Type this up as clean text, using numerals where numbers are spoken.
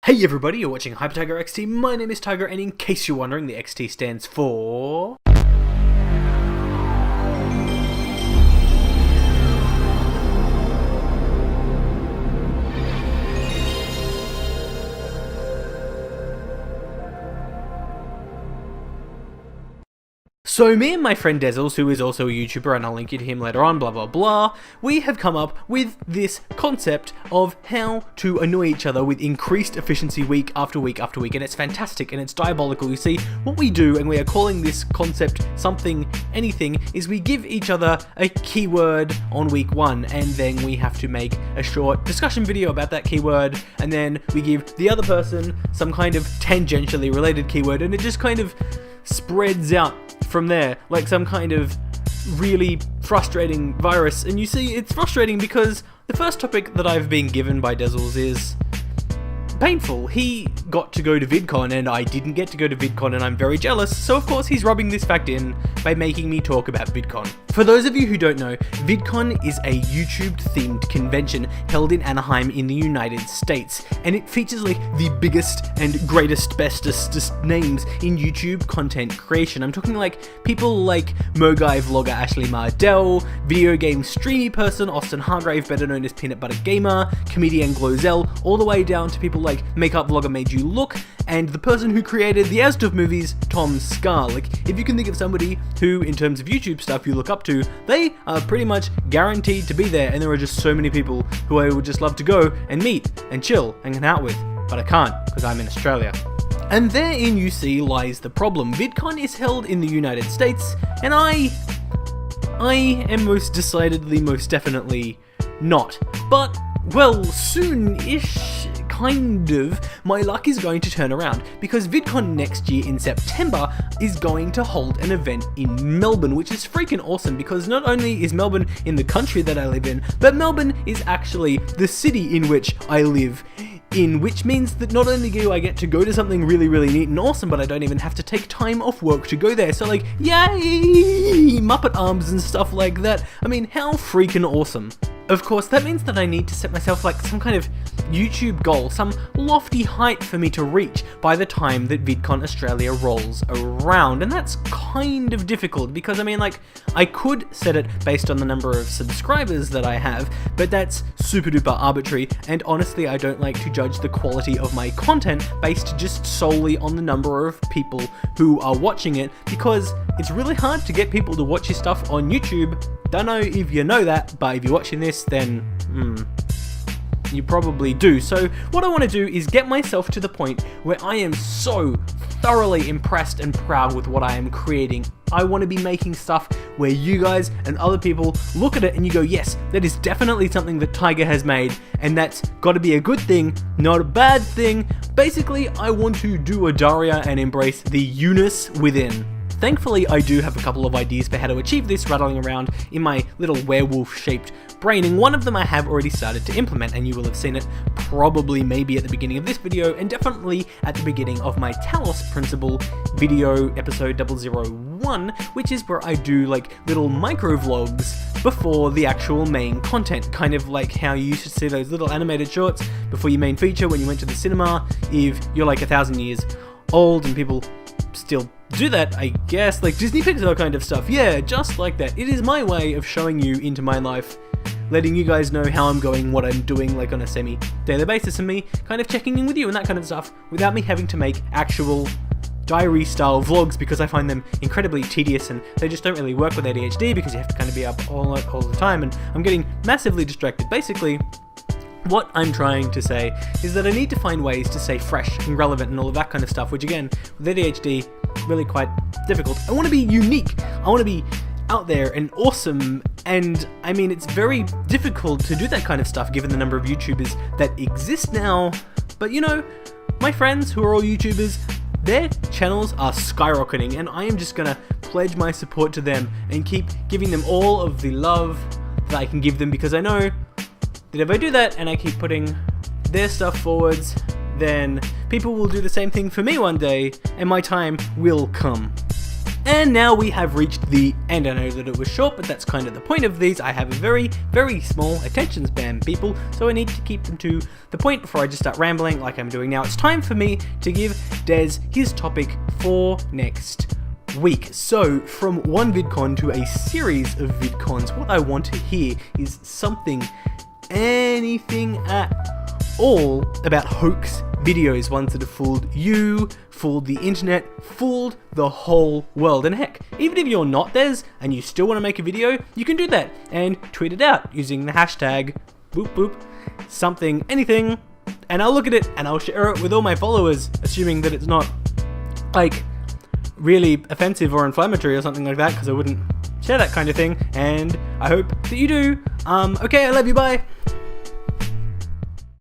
Hey everybody, you're watching Hyper Tiger XT. My name is Tiger, and in case you're wondering, the XT stands for... So me and my friend Dezzles, who is also a YouTuber, and I'll link you to him later on, blah blah blah, we have come up with this concept of how to annoy each other with increased efficiency week after week after week, and it's fantastic and it's diabolical. You see, what we do, and we are calling this concept something, anything, is we give each other a keyword on week 1, and then we have to make a short discussion video about that keyword, and then we give the other person some kind of tangentially related keyword, and it just kind of spreads out from there, like some kind of really frustrating virus. And you see, it's frustrating because the first topic that I've been given by Dezzles is painful. He got to go to VidCon and I didn't get to go to VidCon, and I'm very jealous, so of course he's rubbing this fact in by making me talk about VidCon. For those of you who don't know, VidCon is a YouTube-themed convention held in Anaheim in the United States, and it features like the biggest and greatest, bestest names in YouTube content creation. I'm talking like people like Mogai vlogger Ashley Mardell, video game streamy person Austin Hargrave, better known as Peanut Butter Gamer, comedian Glozell, all the way down to people like makeup vlogger Made You Look, and the person who created the Asdorf movies, Tom Scar. Like, if you can think of somebody who, in terms of YouTube stuff, you look up to, they are pretty much guaranteed to be there, and there are just so many people who I would just love to go and meet and chill and hang out with, but I can't because I'm in Australia. And therein, you see, lies the problem. VidCon is held in the United States, and I am most decidedly, most definitely not. But, well, soon-ish, kind of, my luck is going to turn around, because VidCon next year in September is going to hold an event in Melbourne, which is freaking awesome, because not only is Melbourne in the country that I live in, but Melbourne is actually the city in which I live in, which means that not only do I get to go to something really, really neat and awesome, but I don't even have to take time off work to go there. So like, yay! Muppet arms and stuff like that. I mean, how freaking awesome. Of course, that means that I need to set myself like some kind of YouTube goal, some lofty height for me to reach by the time that VidCon Australia rolls around, and that's kind of difficult because, I mean, like, I could set it based on the number of subscribers that I have, but that's super duper arbitrary, and honestly, I don't like to judge the quality of my content based just solely on the number of people who are watching it, because it's really hard to get people to watch your stuff on YouTube. Don't know if you know that, but if you're watching this, then you probably do. So what I want to do is get myself to the point where I am so thoroughly impressed and proud with what I am creating. I want to be making stuff where you guys and other people look at it and you go, yes, that is definitely something that Tiger has made, and that's got to be a good thing, not a bad thing. Basically, I want to do a Daria and embrace the Eunice within. Thankfully, I do have a couple of ideas for how to achieve this rattling around in my little werewolf-shaped brain, and one of them I have already started to implement, and you will have seen it probably maybe at the beginning of this video, and definitely at the beginning of my Talos Principle video episode 001, which is where I do like little micro vlogs before the actual main content, kind of like how you used to see those little animated shorts before your main feature when you went to the cinema, if you're like 1,000 years old, and people still do that, I guess, like Disney Pixar kind of stuff. Yeah, just like that. It is my way of showing you into my life, letting you guys know how I'm going, what I'm doing, like on a semi-daily basis, and me kind of checking in with you and that kind of stuff without me having to make actual diary-style vlogs, because I find them incredibly tedious and they just don't really work with ADHD, because you have to kind of be up all the time, and I'm getting massively distracted. Basically, what I'm trying to say is that I need to find ways to stay fresh and relevant and all of that kind of stuff, which again, with ADHD, really quite difficult. I want to be unique. I want to be out there and awesome, and I mean, it's very difficult to do that kind of stuff given the number of YouTubers that exist now, but you know, my friends who are all YouTubers, their channels are skyrocketing, and I am just gonna pledge my support to them and keep giving them all of the love that I can give them, because I know that if I do that and I keep putting their stuff forwards, then people will do the same thing for me one day, and my time will come. And now we have reached the end. I know that it was short, but that's kind of the point of these. I have a very, very small attention span, people, so I need to keep them to the point before I just start rambling like I'm doing now. It's time for me to give Dez his topic for next week. So, from one VidCon to a series of VidCons, what I want to hear is anything at all about hoax videos, ones that have fooled you, fooled the internet, fooled the whole world. And heck, even if you're not Dez and you still want to make a video, you can do that and tweet it out using the hashtag boop boop something anything, and I'll look at it and I'll share it with all my followers, assuming that it's not like really offensive or inflammatory or something like that, because I wouldn't share that kind of thing, and I hope that you do. Okay, I love you, bye.